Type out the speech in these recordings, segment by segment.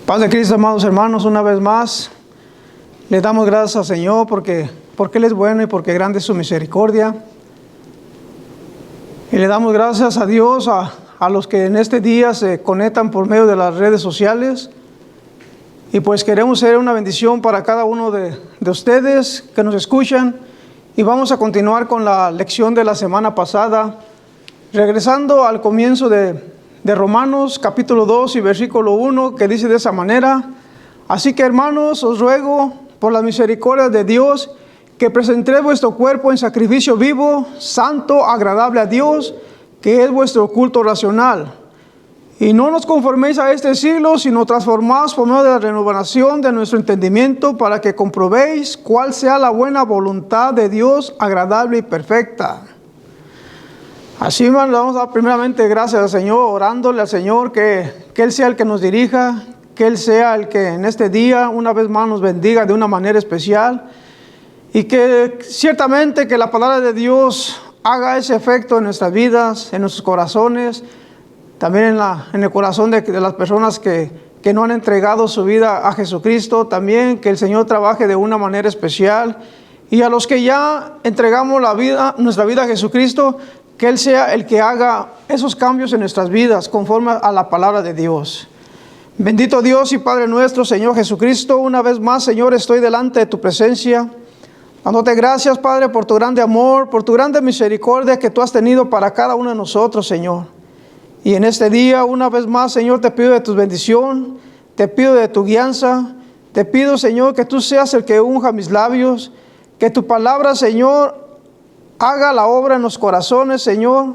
Paz de Cristo, amados hermanos, una vez más le damos gracias al Señor porque Él es bueno y porque grande es su misericordia. Y le damos gracias a Dios, a los que en este día se conectan por medio de las redes sociales. Y pues queremos ser una bendición para cada uno de ustedes que nos escuchan. Y vamos a continuar con la lección de la semana pasada, regresando al comienzo de Romanos capítulo 2 y versículo 1, que dice de esa manera: así que, hermanos, os ruego por la misericordia de Dios que presentéis vuestro cuerpo en sacrificio vivo, santo, agradable a Dios, que es vuestro culto racional. Y no nos conforméis a este siglo, sino transformaos por medio de la renovación de nuestro entendimiento, para que comprobéis cuál sea la buena voluntad de Dios, agradable y perfecta. Así, hermano, le vamos a dar primeramente gracias al Señor, orándole al Señor que Él sea el que nos dirija, que Él sea el que en este día una vez más nos bendiga de una manera especial, y que ciertamente que la palabra de Dios haga ese efecto en nuestras vidas, en nuestros corazones, también en el corazón de las personas que no han entregado su vida a Jesucristo. También que el Señor trabaje de una manera especial, y a los que ya entregamos nuestra vida a Jesucristo, que Él sea el que haga esos cambios en nuestras vidas conforme a la palabra de Dios. Bendito Dios y Padre nuestro, Señor Jesucristo, una vez más, Señor, estoy delante de tu presencia, dándote gracias, Padre, por tu grande amor, por tu grande misericordia que tú has tenido para cada uno de nosotros, Señor. Y en este día, una vez más, Señor, te pido de tu bendición, te pido de tu guianza, te pido, Señor, que tú seas el que unja mis labios, que tu palabra, Señor, haga la obra en los corazones, Señor,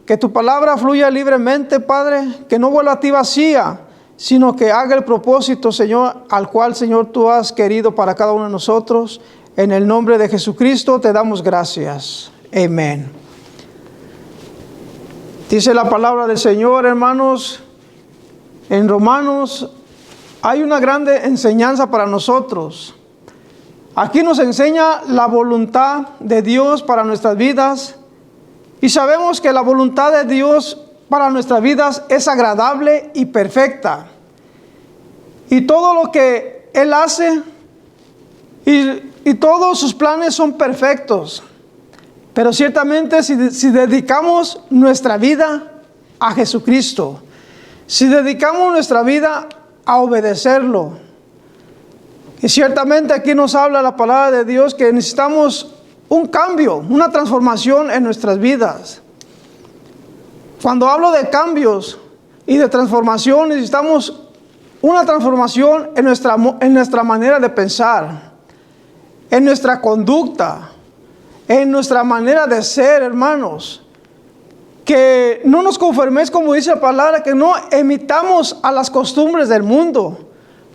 que tu palabra fluya libremente, Padre, que no vuelva a ti vacía, sino que haga el propósito, Señor, al cual, Señor, tú has querido para cada uno de nosotros. En el nombre de Jesucristo te damos gracias. Amén. Dice la palabra del Señor, hermanos, en Romanos hay una grande enseñanza para nosotros. Aquí nos enseña la voluntad de Dios para nuestras vidas, y sabemos que la voluntad de Dios para nuestras vidas es agradable y perfecta. Y todo lo que Él hace y todos sus planes son perfectos. Pero ciertamente si dedicamos nuestra vida a Jesucristo, si dedicamos nuestra vida a obedecerlo, y ciertamente aquí nos habla la palabra de Dios que necesitamos un cambio, una transformación en nuestras vidas. Cuando hablo de cambios y de transformación, necesitamos una transformación en nuestra manera de pensar, en nuestra conducta, en nuestra manera de ser, hermanos. Que no nos conforméis, como dice la palabra, que no imitamos a las costumbres del mundo.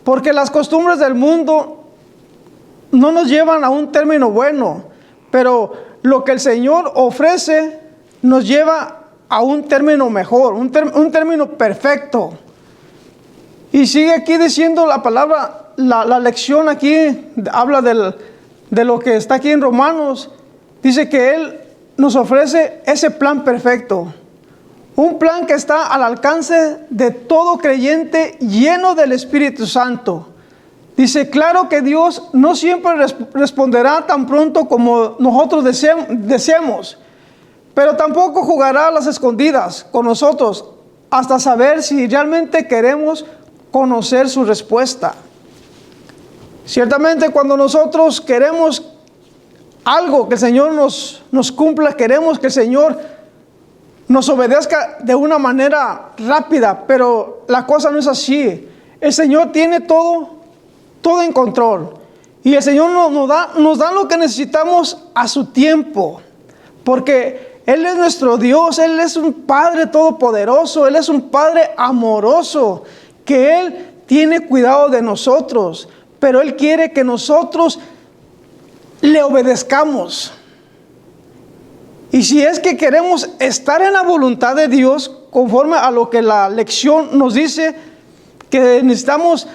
Porque las costumbres del mundo no nos llevan a un término bueno, pero lo que el Señor ofrece nos lleva a un término mejor, un término perfecto. Y sigue aquí diciendo la palabra, la lección aquí habla de lo que está aquí en Romanos. Dice que Él nos ofrece ese plan perfecto. Un plan que está al alcance de todo creyente lleno del Espíritu Santo. Dice, claro que Dios no siempre responderá tan pronto como nosotros deseemos, pero tampoco jugará a las escondidas con nosotros hasta saber si realmente queremos conocer su respuesta. Ciertamente, cuando nosotros queremos algo que el Señor nos cumpla, queremos que el Señor nos obedezca de una manera rápida, pero la cosa no es así. El Señor tiene todo en control, y el Señor nos da lo que necesitamos a su tiempo, porque Él es nuestro Dios. Él es un Padre todopoderoso, Él es un Padre amoroso, que Él tiene cuidado de nosotros, pero Él quiere que nosotros le obedezcamos. Y si es que queremos estar en la voluntad de Dios, conforme a lo que la lección nos dice, que necesitamos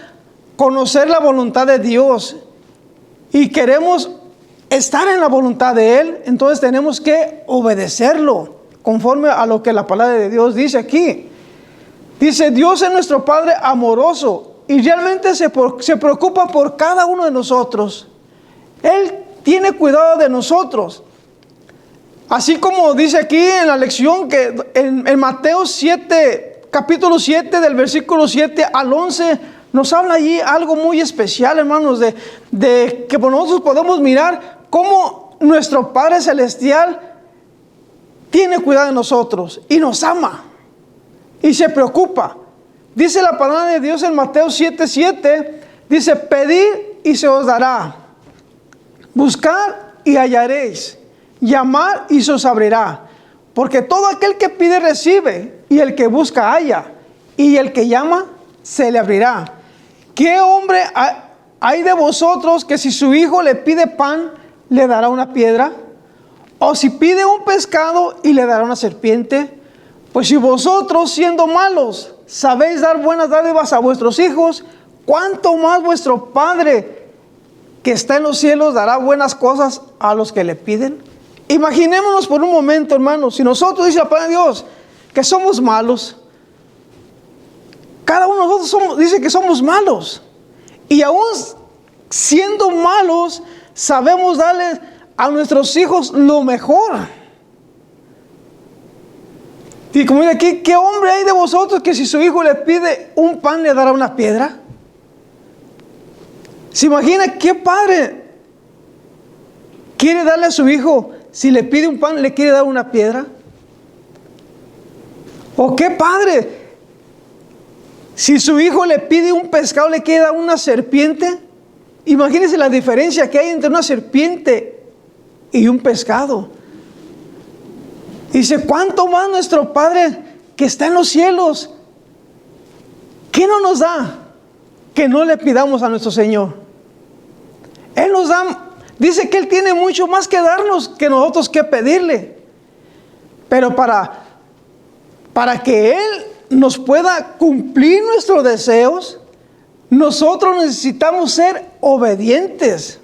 conocer la voluntad de Dios y queremos estar en la voluntad de Él, entonces tenemos que obedecerlo, conforme a lo que la palabra de Dios dice aquí. Dice, Dios es nuestro Padre amoroso. y realmente se preocupa por cada uno de nosotros. Él tiene cuidado de nosotros. Así como dice aquí en la lección que en Mateo 7, capítulo 7, del versículo 7 al 11, nos habla allí algo muy especial, hermanos, de que nosotros podemos mirar cómo nuestro Padre Celestial tiene cuidado de nosotros y nos ama y se preocupa. Dice la palabra de Dios en Mateo 7:7, dice: pedid y se os dará, buscar y hallaréis, llamar y se os abrirá, porque todo aquel que pide recibe, y el que busca halla, y el que llama se le abrirá. ¿Qué hombre hay de vosotros que si su hijo le pide pan, le dará una piedra? ¿O si pide un pescado y le dará una serpiente? Pues si vosotros, siendo malos, sabéis dar buenas dádivas a vuestros hijos, ¿cuánto más vuestro Padre que está en los cielos dará buenas cosas a los que le piden? Imaginémonos por un momento, hermanos, si nosotros, dice la palabra de Dios, que somos malos. Cada uno de nosotros dice que somos malos. Y aún siendo malos, sabemos darle a nuestros hijos lo mejor. Y como dice aquí, ¿qué hombre hay de vosotros que si su hijo le pide un pan, le dará una piedra? ¿Se imagina qué padre quiere darle a su hijo? Si le pide un pan, ¿le quiere dar una piedra? ¿O qué padre, si su hijo le pide un pescado, le quiere dar una serpiente? Imagínense la diferencia que hay entre una serpiente y un pescado. Dice: ¿cuánto más nuestro Padre que está en los cielos? ¿Qué no nos da que no le pidamos a nuestro Señor? Él nos da. Dice que Él tiene mucho más que darnos que nosotros que pedirle. Pero para que Él nos pueda cumplir nuestros deseos, nosotros necesitamos ser obedientes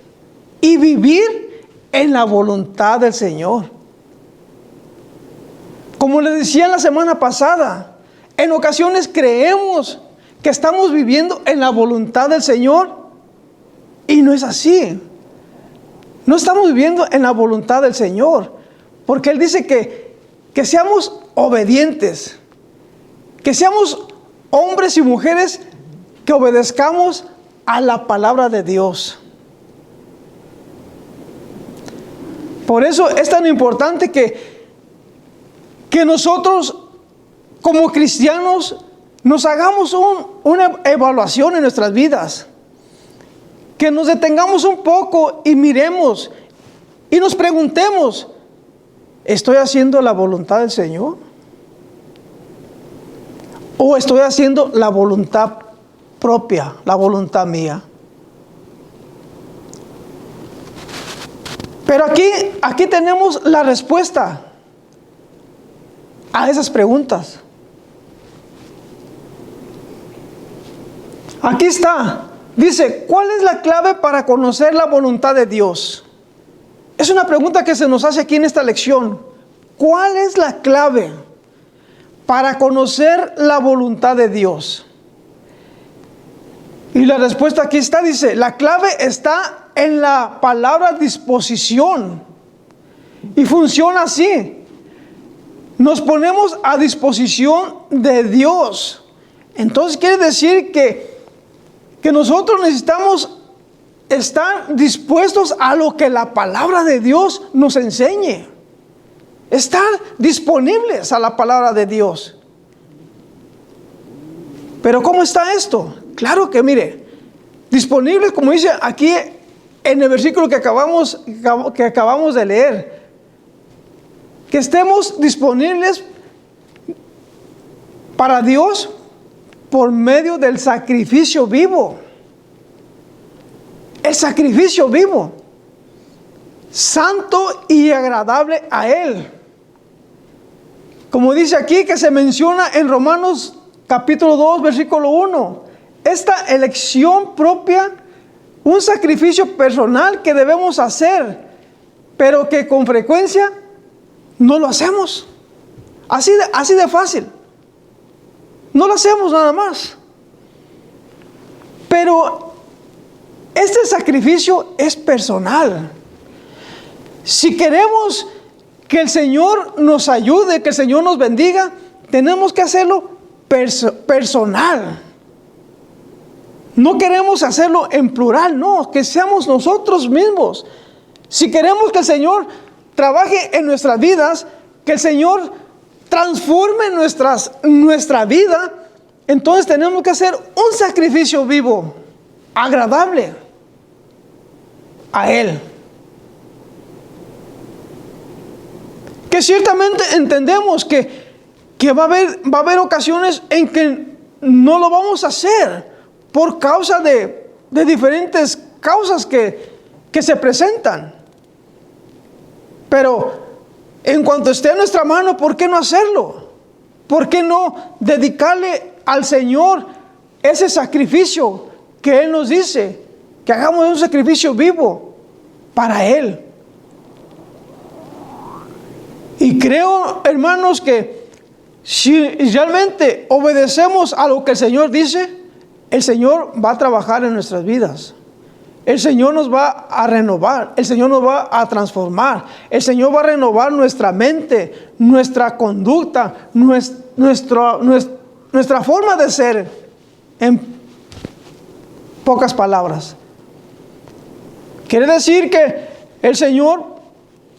y vivir en la voluntad del Señor. Como les decía la semana pasada, en ocasiones creemos que estamos viviendo en la voluntad del Señor y no es así. No estamos viviendo en la voluntad del Señor, porque Él dice que seamos obedientes, que seamos hombres y mujeres que obedezcamos a la palabra de Dios. Por eso es tan importante que nosotros como cristianos nos hagamos una evaluación en nuestras vidas. Que nos detengamos un poco y miremos y nos preguntemos: ¿estoy haciendo la voluntad del Señor? ¿O estoy haciendo la voluntad propia, la voluntad mía? Pero aquí tenemos la respuesta a esas preguntas. Aquí está. Dice: ¿cuál es la clave para conocer la voluntad de Dios? Es una pregunta que se nos hace aquí en esta lección. ¿Cuál es la clave para conocer la voluntad de Dios? Y la respuesta aquí está, dice: la clave está en la palabra disposición. Y funciona así. Nos ponemos a disposición de Dios. Entonces quiere decir que nosotros necesitamos estar dispuestos a lo que la palabra de Dios nos enseñe. Estar disponibles a la palabra de Dios. Pero ¿cómo está esto? Claro que mire, disponibles, como dice aquí en el versículo que acabamos de leer, que estemos disponibles para Dios por medio del sacrificio vivo. El sacrificio vivo, santo y agradable a Él. Como dice aquí, que se menciona en Romanos capítulo 2, versículo 1. Esta elección propia, un sacrificio personal que debemos hacer, pero que con frecuencia no lo hacemos. Así de fácil. No lo hacemos nada más. Pero este sacrificio es personal. Si queremos que el Señor nos ayude, que el Señor nos bendiga, tenemos que hacerlo personal. No queremos hacerlo en plural, no, que seamos nosotros mismos. Si queremos que el Señor trabaje en nuestras vidas, que el Señor transforme nuestra vida, entonces tenemos que hacer un sacrificio vivo, agradable a Él. Que ciertamente entendemos que va a haber ocasiones en que no lo vamos a hacer por causa de diferentes causas que se presentan. Pero en cuanto esté en nuestra mano, ¿por qué no hacerlo? ¿Por qué no dedicarle al Señor ese sacrificio que Él nos dice? Que hagamos un sacrificio vivo para Él. Y creo, hermanos, que si realmente obedecemos a lo que el Señor dice, el Señor va a trabajar en nuestras vidas. El Señor nos va a renovar. El Señor nos va a transformar. El Señor va a renovar nuestra mente, nuestra conducta, nuestra forma de ser, en pocas palabras. Quiere decir que el Señor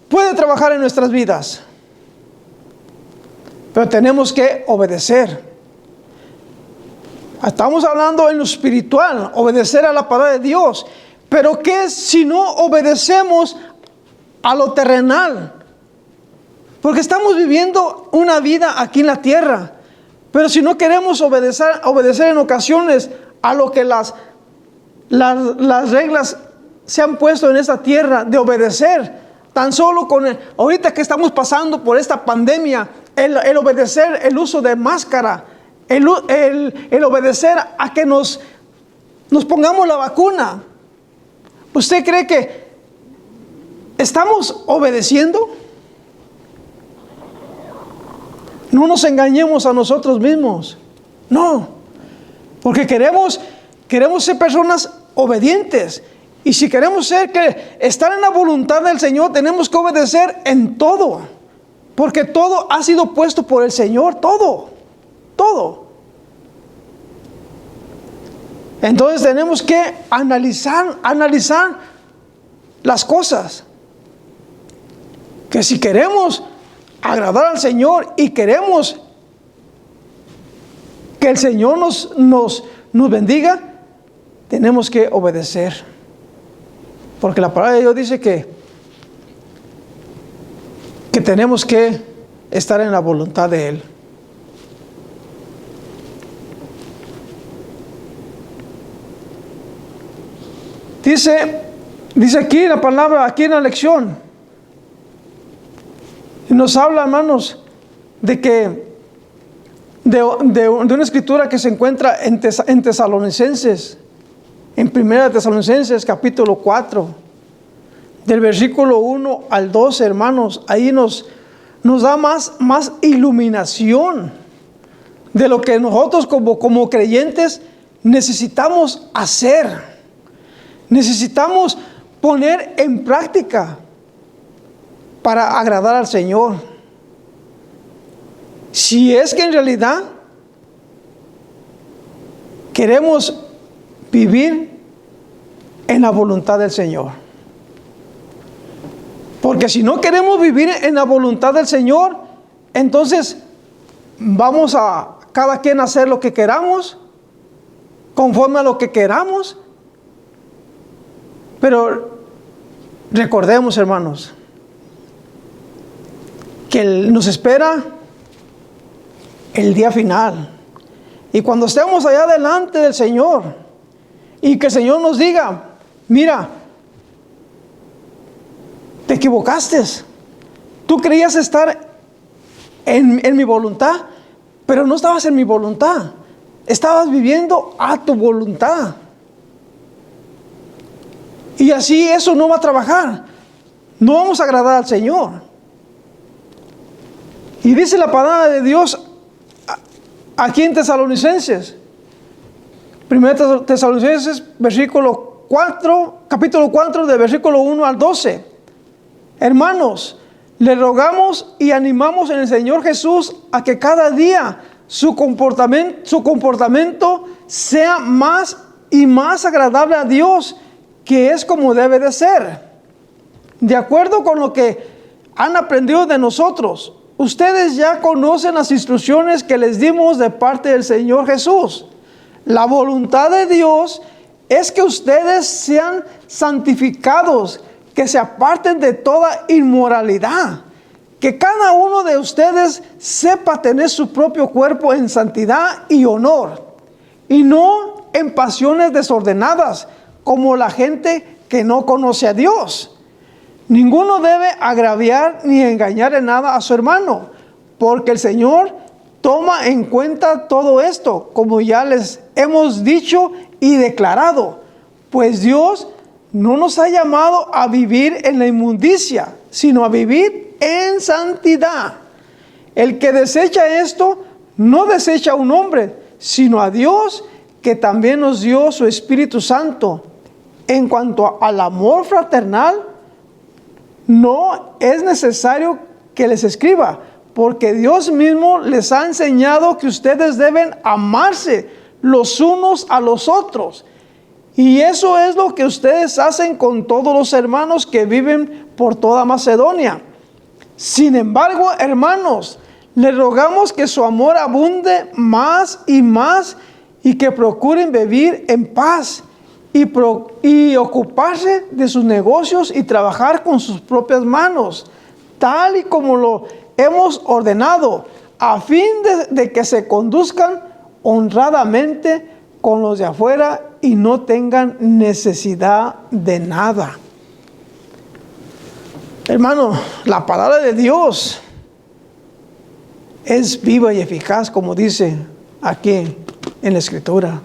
puede trabajar en nuestras vidas, pero tenemos que obedecer. Estamos hablando en lo espiritual, obedecer a la palabra de Dios. Pero ¿qué si no obedecemos a lo terrenal? Porque estamos viviendo una vida aquí en la tierra. Pero si no queremos obedecer en ocasiones a lo que las reglas se han puesto en esta tierra de obedecer, tan solo ahorita que estamos pasando por esta pandemia, el obedecer el uso de máscara, el obedecer a que nos pongamos la vacuna. ¿Usted cree que estamos obedeciendo? No nos engañemos a nosotros mismos. No, porque queremos ser personas obedientes. Y si queremos estar en la voluntad del Señor, tenemos que obedecer en todo. Porque todo ha sido puesto por el Señor, todo. Entonces tenemos que analizar las cosas. Que si queremos agradar al Señor y queremos que el Señor nos bendiga, tenemos que obedecer. Porque la palabra de Dios dice que tenemos que estar en la voluntad de Él. Dice aquí la palabra, aquí en la lección, y nos habla, hermanos, de una escritura que se encuentra en Tesalonicenses, en 1 Tesalonicenses capítulo 4, del versículo 1 al 12, hermanos. Ahí nos da más iluminación de lo que nosotros como creyentes necesitamos hacer. Necesitamos poner en práctica para agradar al Señor. Si es que en realidad queremos vivir en la voluntad del Señor. Porque si no queremos vivir en la voluntad del Señor, entonces vamos a cada quien hacer lo que queramos, conforme a lo que queramos. Pero recordemos, hermanos, que nos espera el día final. Y cuando estemos allá delante del Señor y que el Señor nos diga: mira, te equivocaste, tú creías estar en mi voluntad, pero no estabas en mi voluntad, estabas viviendo a tu voluntad. Y así eso no va a trabajar. No vamos a agradar al Señor. Y dice la palabra de Dios aquí en Tesalonicenses 1 Tesalonicenses capítulo 4, de versículo 1 al 12. Hermanos, le rogamos y animamos en el Señor Jesús a que cada día su comportamiento sea más y más agradable a Dios, que es como debe de ser, de acuerdo con lo que han aprendido de nosotros. Ustedes ya conocen las instrucciones que les dimos de parte del Señor Jesús. La voluntad de Dios es que ustedes sean santificados, que se aparten de toda inmoralidad, que cada uno de ustedes sepa tener su propio cuerpo en santidad y honor, y no en pasiones desordenadas, como la gente que no conoce a Dios. Ninguno debe agraviar ni engañar en nada a su hermano, porque el Señor toma en cuenta todo esto, como ya les hemos dicho y declarado, pues Dios no nos ha llamado a vivir en la inmundicia, sino a vivir en santidad. El que desecha esto, no desecha a un hombre, sino a Dios, que también nos dio su Espíritu Santo. En cuanto al amor fraternal, no es necesario que les escriba, porque Dios mismo les ha enseñado que ustedes deben amarse los unos a los otros. Y eso es lo que ustedes hacen con todos los hermanos que viven por toda Macedonia. Sin embargo, hermanos, les rogamos que su amor abunde más y más, y que procuren vivir en paz y ocuparse de sus negocios y trabajar con sus propias manos, tal y como lo hemos ordenado, a fin de que se conduzcan honradamente con los de afuera y no tengan necesidad de nada. Hermano, la palabra de Dios es viva y eficaz, como dice aquí en la Escritura.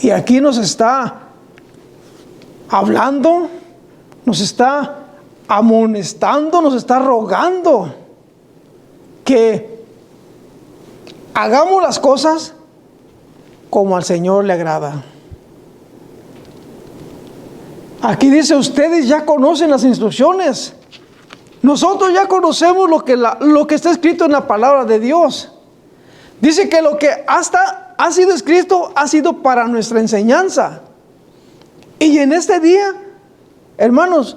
Y aquí nos está hablando, nos está amonestando, nos está rogando que hagamos las cosas como al Señor le agrada. Aquí dice, ustedes ya conocen las instrucciones. Nosotros ya conocemos lo que está escrito en la palabra de Dios. Dice que lo que hasta ha sido escrito ha sido para nuestra enseñanza. Y en este día, hermanos,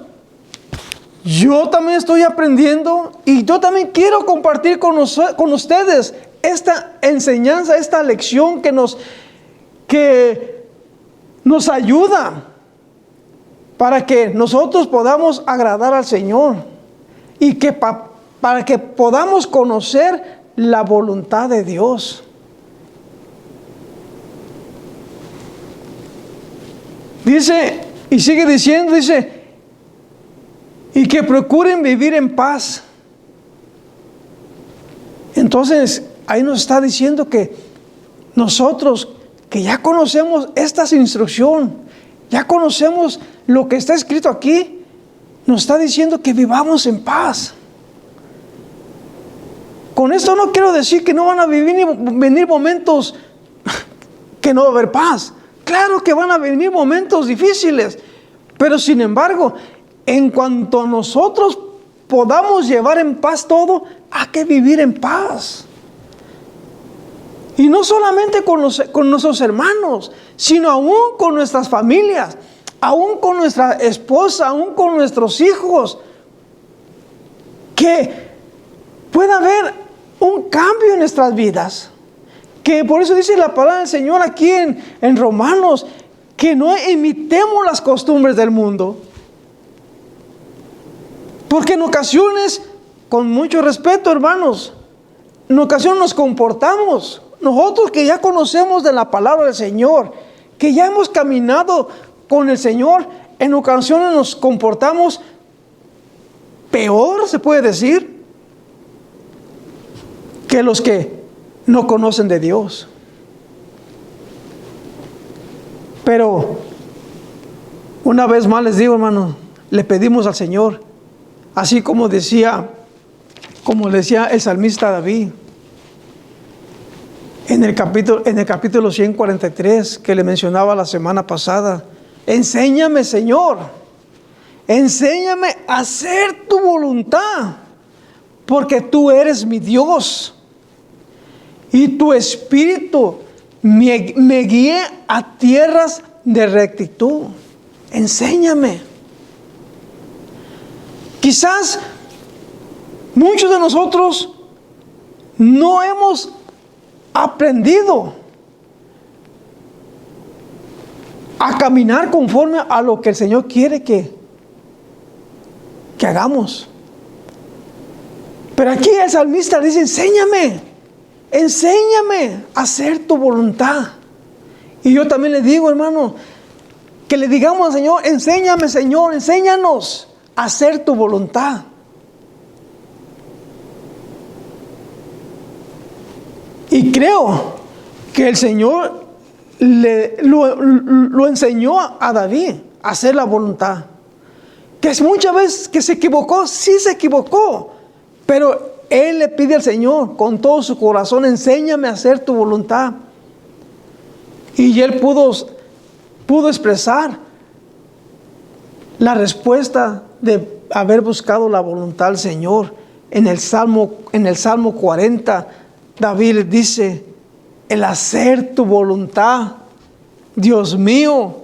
yo también estoy aprendiendo y yo también quiero compartir con ustedes esta enseñanza, esta lección que nos ayuda para que nosotros podamos agradar al Señor y que para que podamos conocer la voluntad de Dios. Dice, y sigue diciendo, dice, y que procuren vivir en paz. Entonces, ahí nos está diciendo que nosotros, que ya conocemos esta instrucción, ya conocemos lo que está escrito aquí, nos está diciendo que vivamos en paz. Con esto no quiero decir que no van a venir momentos que no va a haber paz. Claro que van a venir momentos difíciles, pero sin embargo, en cuanto a nosotros podamos llevar en paz todo, hay que vivir en paz. Y no solamente con nuestros hermanos, sino aún con nuestras familias, aún con nuestra esposa, aún con nuestros hijos. Que pueda haber un cambio en nuestras vidas. Que por eso dice la palabra del Señor aquí en Romanos, que no imitemos las costumbres del mundo. Porque en ocasiones, con mucho respeto, hermanos, en ocasiones nos comportamos, nosotros que ya conocemos de la palabra del Señor, que ya hemos caminado con el Señor, en ocasiones nos comportamos peor, se puede decir, que los que no conocen de Dios. Pero una vez más les digo, hermanos, le pedimos al Señor, así como decía el salmista David, En el capítulo 143 que le mencionaba la semana pasada, enséñame, Señor, enséñame a hacer tu voluntad, porque tú eres mi Dios y tu Espíritu me guíe a tierras de rectitud. Enséñame. Quizás muchos de nosotros no hemos aprendido a caminar conforme a lo que el Señor quiere que hagamos. Pero aquí el salmista dice, enséñame a hacer tu voluntad. Y yo también le digo, hermano, que le digamos al Señor, enséñame, Señor, enséñanos a hacer tu voluntad. Y creo que el Señor lo enseñó a David a hacer la voluntad. Que es muchas veces que se equivocó, sí se equivocó, pero él le pide al Señor con todo su corazón, enséñame a hacer tu voluntad. Y él pudo expresar la respuesta de haber buscado la voluntad del Señor. En el Salmo 40, David dice, el hacer tu voluntad, Dios mío,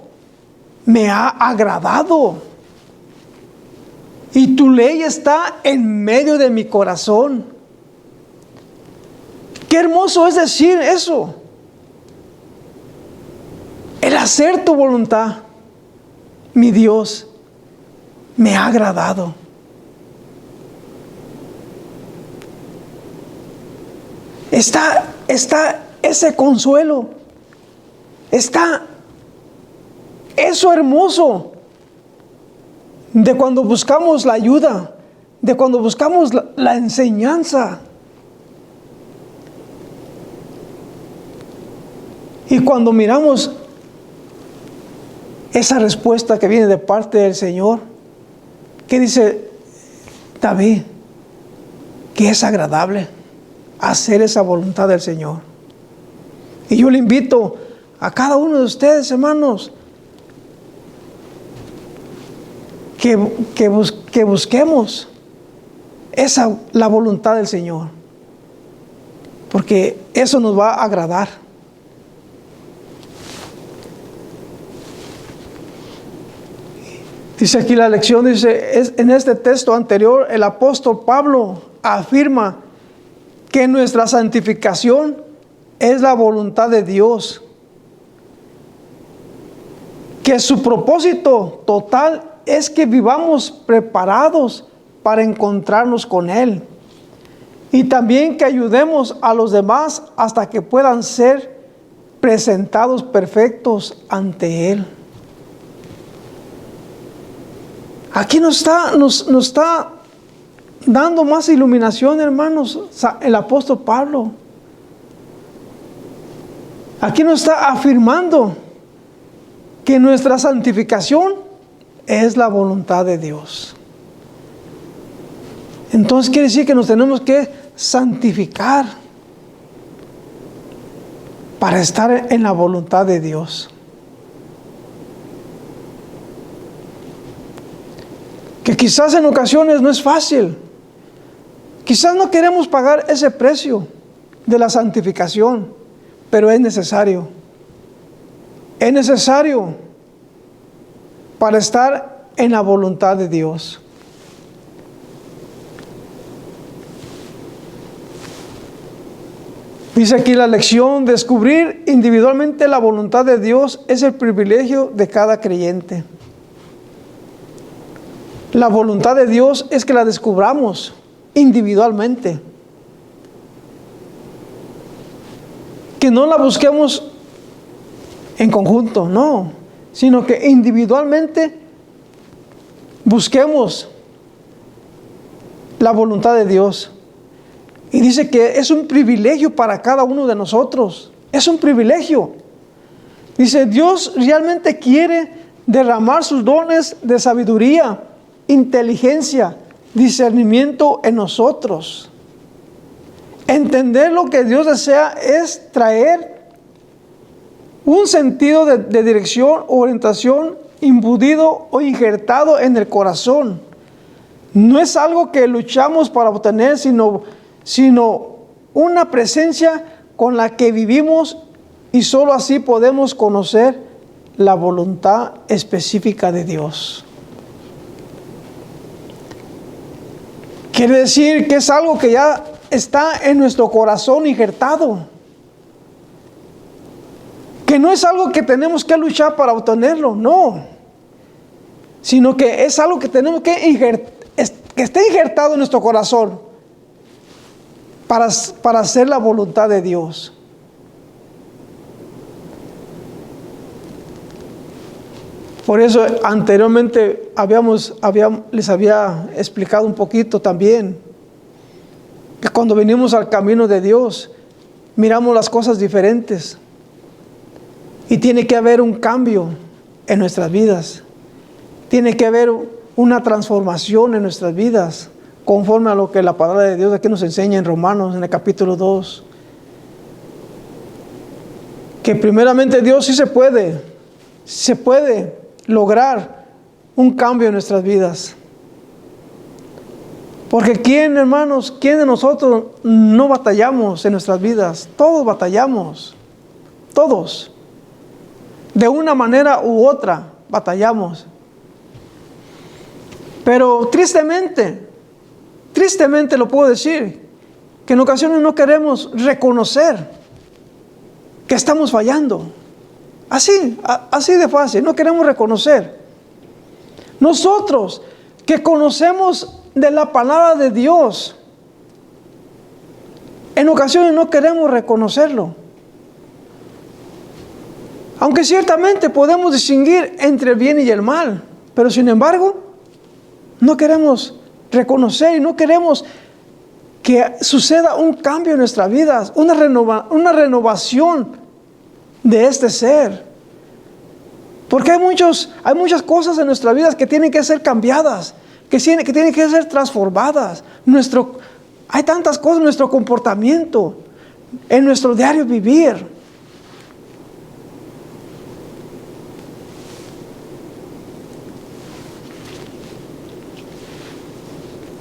me ha agradado. Y tu ley está en medio de mi corazón. Qué hermoso es decir eso. El hacer tu voluntad, mi Dios, me ha agradado. Está ese consuelo. Está eso hermoso de cuando buscamos la ayuda, de cuando buscamos la enseñanza. Y cuando miramos esa respuesta que viene de parte del Señor, que dice David, que es agradable hacer esa voluntad del Señor. Y yo le invito a cada uno de ustedes, hermanos, que busquemos la voluntad del Señor, porque eso nos va a agradar. Dice aquí la lección, en este texto anterior, el apóstol Pablo afirma que nuestra santificación es la voluntad de Dios, que su propósito total es que vivamos preparados para encontrarnos con Él, y también que ayudemos a los demás hasta que puedan ser presentados perfectos ante Él. Aquí nos está dando más iluminación, hermanos, el apóstol Pablo. Aquí nos está afirmando que nuestra santificación es la voluntad de Dios. Entonces quiere decir que nos tenemos que santificar para estar en la voluntad de Dios. Que quizás en ocasiones no es fácil. Quizás no queremos pagar ese precio de la santificación, pero es necesario. Es necesario para estar en la voluntad de Dios. Dice aquí la lección, descubrir individualmente la voluntad de Dios es el privilegio de cada creyente. La voluntad de Dios es que la descubramos individualmente. Que no la busquemos en conjunto, no, sino que individualmente busquemos la voluntad de Dios. Y dice que es un privilegio para cada uno de nosotros. Es un privilegio. Dice, Dios realmente quiere derramar sus dones de sabiduría, inteligencia, discernimiento en nosotros. Entender lo que Dios desea es traer un sentido de dirección o orientación imbuido o injertado en el corazón. No es algo que luchamos para obtener, sino una presencia con la que vivimos, y solo así podemos conocer la voluntad específica de Dios. Quiere decir que es algo que ya está en nuestro corazón injertado. Que no es algo que tenemos que luchar para obtenerlo, no. Sino que es algo que tenemos que esté injertado en nuestro corazón para hacer la voluntad de Dios. Por eso anteriormente les había explicado un poquito también que cuando venimos al camino de Dios miramos las cosas diferentes y tiene que haber un cambio en nuestras vidas, tiene que haber una transformación en nuestras vidas conforme a lo que la palabra de Dios aquí nos enseña en Romanos en el capítulo 2, que primeramente Dios sí se puede lograr un cambio en nuestras vidas. Porque ¿quién, hermanos, quién de nosotros no batallamos en nuestras vidas? Todos batallamos, todos. De una manera u otra batallamos. Pero tristemente lo puedo decir, que en ocasiones no queremos reconocer que estamos fallando. Así de fácil, no queremos reconocer. Nosotros que conocemos de la palabra de Dios, en ocasiones no queremos reconocerlo. Aunque ciertamente podemos distinguir entre el bien y el mal, pero sin embargo, no queremos reconocer y no queremos que suceda un cambio en nuestras vidas, una renovación de este ser. Porque hay muchas cosas en nuestras vidas que tienen que ser cambiadas, que tienen que ser transformadas. Hay tantas cosas en nuestro comportamiento, en nuestro diario vivir.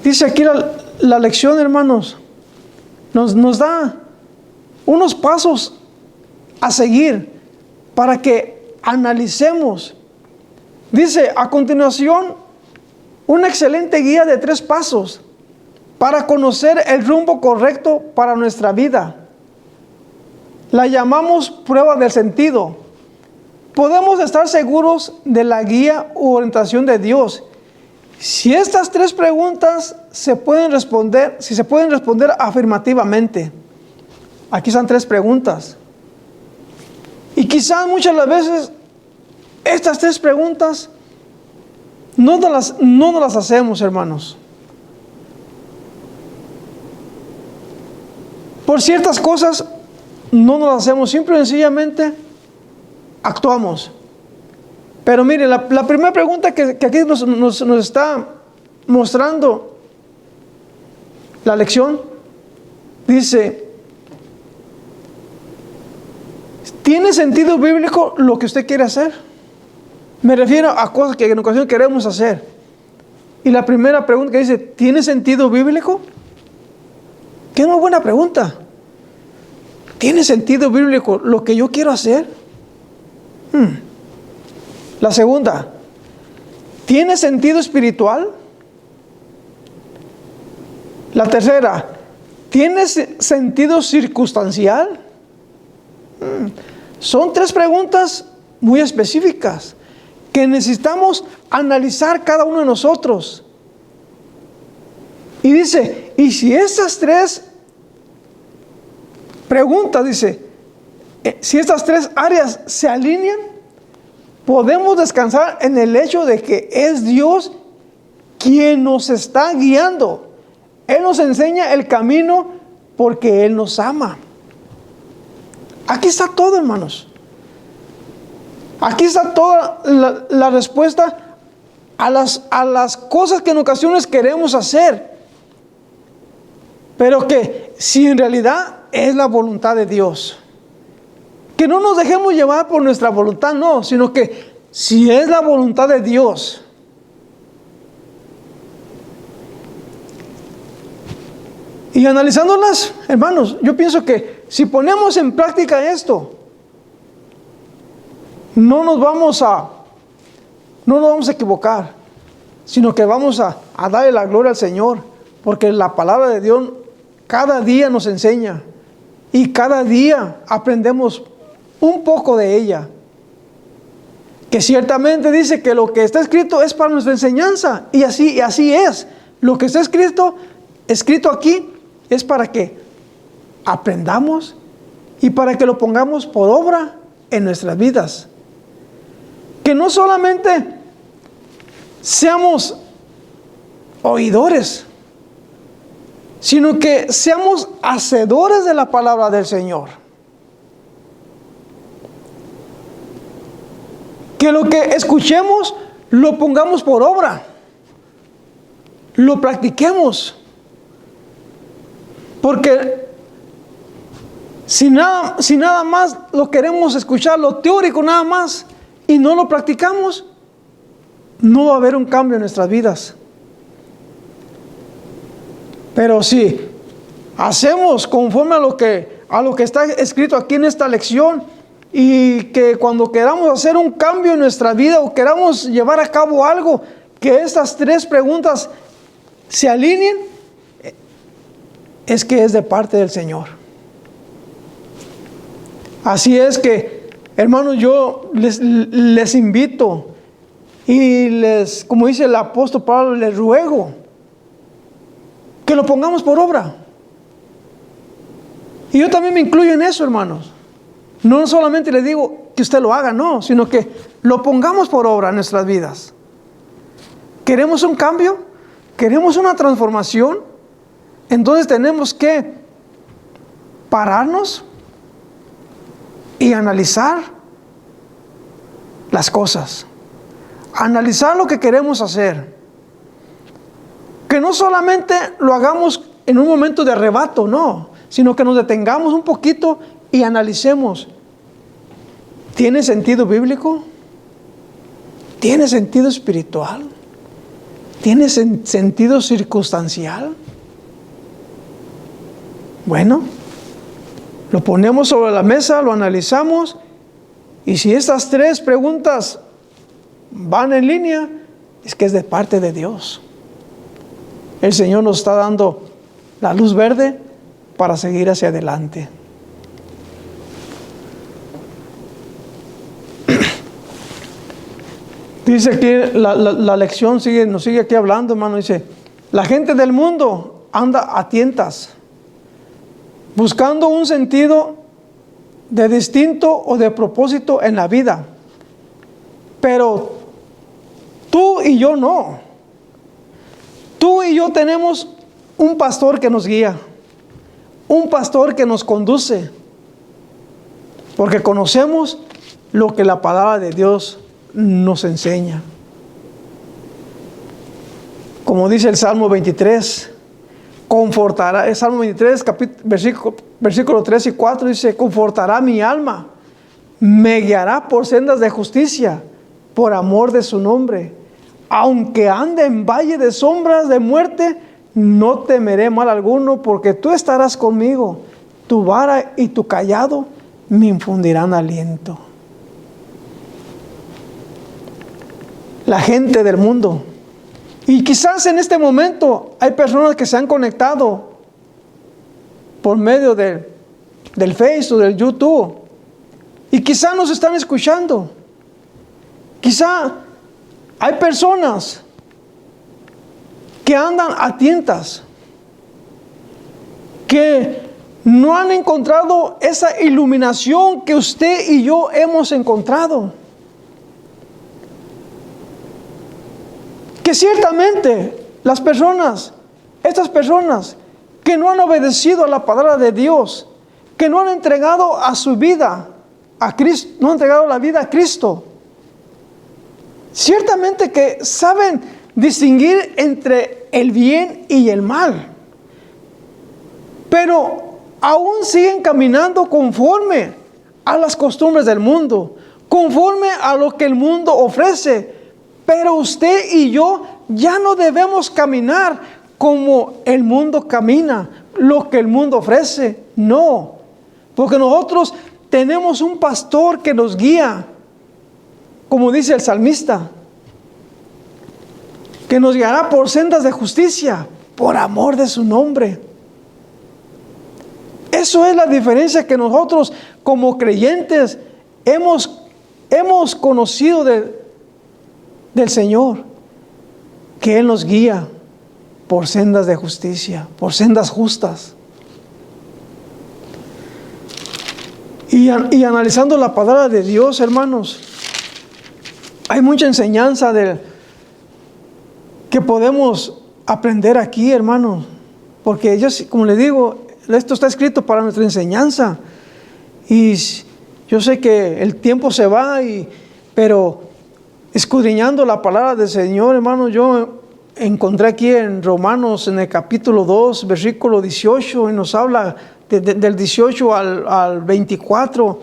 Dice aquí la lección, hermanos, nos da unos pasos a seguir para que analicemos. Dice a continuación una excelente guía de 3 pasos para conocer el rumbo correcto para nuestra vida. La llamamos prueba del sentido. Podemos estar seguros de la guía u orientación de Dios si estas 3 preguntas se pueden responder afirmativamente. Aquí están 3 preguntas. Y quizás muchas de las veces estas 3 preguntas no nos las hacemos, hermanos. Por ciertas cosas no nos las hacemos, simple y sencillamente actuamos. Pero mire, la primera pregunta que aquí nos está mostrando la lección, dice: ¿tiene sentido bíblico lo que usted quiere hacer? Me refiero a cosas que en ocasión queremos hacer. Y la primera pregunta que dice: ¿tiene sentido bíblico? Qué una buena pregunta. ¿Tiene sentido bíblico lo que yo quiero hacer? La segunda: ¿tiene sentido espiritual? La tercera: ¿tiene sentido circunstancial? Son 3 preguntas muy específicas que necesitamos analizar cada uno de nosotros. Y dice, y si estas 3 preguntas, si estas 3 áreas se alinean, podemos descansar en el hecho de que es Dios quien nos está guiando. Él nos enseña el camino porque Él nos ama. Aquí está todo, hermanos. Aquí está toda la respuesta a las cosas que en ocasiones queremos hacer, pero que si en realidad es la voluntad de Dios. Que no nos dejemos llevar por nuestra voluntad, no, sino que si es la voluntad de Dios. Y analizándolas, hermanos, yo pienso que si ponemos en práctica esto, no nos vamos a equivocar, sino que vamos a darle la gloria al Señor, porque la palabra de Dios cada día nos enseña y cada día aprendemos un poco de ella. Que ciertamente dice que lo que está escrito es para nuestra enseñanza, y así es. Lo que está escrito aquí es para que aprendamos y para que lo pongamos por obra en nuestras vidas. Que no solamente seamos oidores, sino que seamos hacedores de la palabra del Señor. Que lo que escuchemos lo pongamos por obra, lo practiquemos. Porque si nada más lo queremos escuchar, lo teórico nada más, y no lo practicamos, no va a haber un cambio en nuestras vidas. Pero si hacemos conforme a lo que está escrito aquí en esta lección, y que cuando queramos hacer un cambio en nuestra vida o queramos llevar a cabo algo, que estas 3 preguntas se alineen, es que es de parte del Señor. Así es que, hermanos, yo les invito y como dice el apóstol Pablo, les ruego que lo pongamos por obra. Y yo también me incluyo en eso, hermanos. No solamente le digo que usted lo haga, no, sino que lo pongamos por obra en nuestras vidas. ¿Queremos un cambio? ¿Queremos una transformación? Entonces tenemos que pararnos y analizar las cosas. Analizar lo que queremos hacer. Que no solamente lo hagamos en un momento de arrebato, no, sino que nos detengamos un poquito y analicemos. ¿Tiene sentido bíblico? ¿Tiene sentido espiritual? ¿Tiene sentido circunstancial? Bueno, lo ponemos sobre la mesa, lo analizamos, y si estas 3 preguntas van en línea, es que es de parte de Dios. El Señor nos está dando la luz verde para seguir hacia adelante. Dice aquí, la lección nos sigue aquí hablando, hermano. Dice, la gente del mundo anda a tientas, buscando un sentido de distinto o de propósito en la vida. Pero tú y yo no. Tú y yo tenemos un pastor que nos guía, un pastor que nos conduce, porque conocemos lo que la palabra de Dios nos enseña. Como dice el Salmo 23, confortará, el Salmo 23, versículo 3 y 4, dice, confortará mi alma, me guiará por sendas de justicia, por amor de su nombre. Aunque ande en valle de sombras de muerte, no temeré mal alguno, porque tú estarás conmigo, tu vara y tu cayado me infundirán aliento. La gente del mundo. Y quizás en este momento hay personas que se han conectado por medio del Facebook, del YouTube, y quizás nos están escuchando. Quizá hay personas que andan a tientas, que no han encontrado esa iluminación que usted y yo hemos encontrado. Que ciertamente estas personas que no han obedecido a la palabra de Dios, que no han entregado a su vida a Cristo, no han entregado la vida a Cristo, ciertamente que saben distinguir entre el bien y el mal. pero aún siguen caminando conforme a las costumbres del mundo, conforme a lo que el mundo ofrece. Pero usted y yo ya no debemos caminar como el mundo camina, lo que el mundo ofrece. No, porque nosotros tenemos un pastor que nos guía, como dice el salmista, que nos guiará por sendas de justicia, por amor de su nombre. Eso es la diferencia que nosotros como creyentes hemos conocido del Señor, que Él nos guía por sendas de justicia, por sendas justas. Y analizando la palabra de Dios, hermanos, hay mucha enseñanza que podemos aprender aquí, hermanos, porque yo, como les digo, esto está escrito para nuestra enseñanza. Y yo sé que el tiempo se va, pero escudriñando la palabra del Señor, hermano, yo encontré aquí en Romanos, en el capítulo 2, versículo 18, y nos habla del 18 al 24.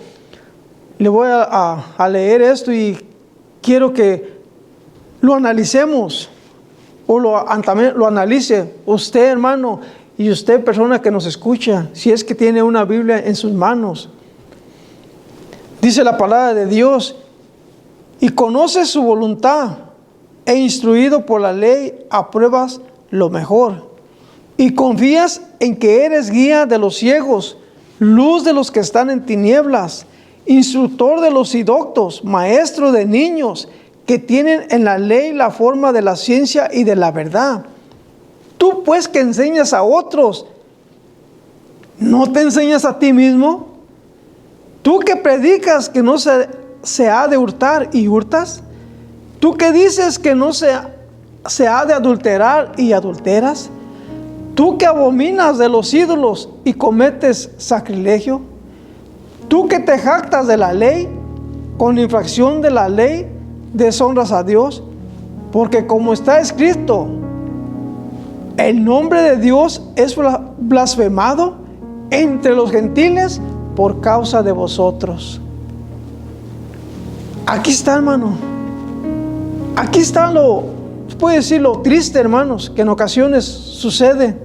Le voy a leer esto y quiero que lo analicemos, o también lo analice usted, hermano, y usted, persona que nos escucha, si es que tiene una Biblia en sus manos. Dice la palabra de Dios: y conoces su voluntad, e instruido por la ley, apruebas lo mejor. Y confías en que eres guía de los ciegos, luz de los que están en tinieblas, instructor de los indoctos, maestro de niños, que tienen en la ley la forma de la ciencia y de la verdad. Tú pues que enseñas a otros, ¿no te enseñas a ti mismo? Tú que predicas que no se ha de hurtar y hurtas. Tú que dices que no se ha de adulterar y adulteras. Tú que abominas de los ídolos y cometes sacrilegio. Tú que te jactas de la ley, con infracción de la ley deshonras a Dios. Porque como está escrito, el nombre de Dios es blasfemado entre los gentiles por causa de vosotros. Aquí está, hermano. Aquí está se puede decir lo triste, hermanos, que en ocasiones sucede.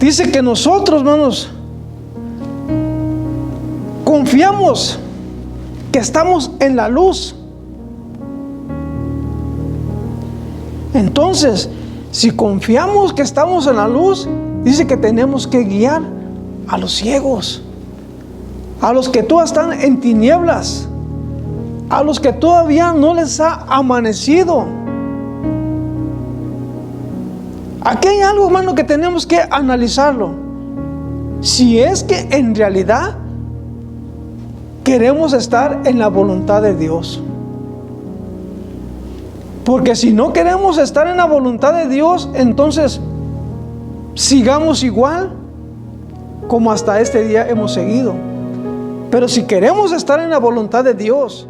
Dice que nosotros, hermanos, confiamos que estamos en la luz. Entonces, si confiamos que estamos en la luz, dice que tenemos que guiar a los ciegos, a los que todavía están en tinieblas, a los que todavía no les ha amanecido. Aquí hay algo, hermano, que tenemos que analizarlo. Si es que en realidad queremos estar en la voluntad de Dios. Porque si no queremos estar en la voluntad de Dios, entonces sigamos igual como hasta este día hemos seguido. Pero si queremos estar en la voluntad de Dios,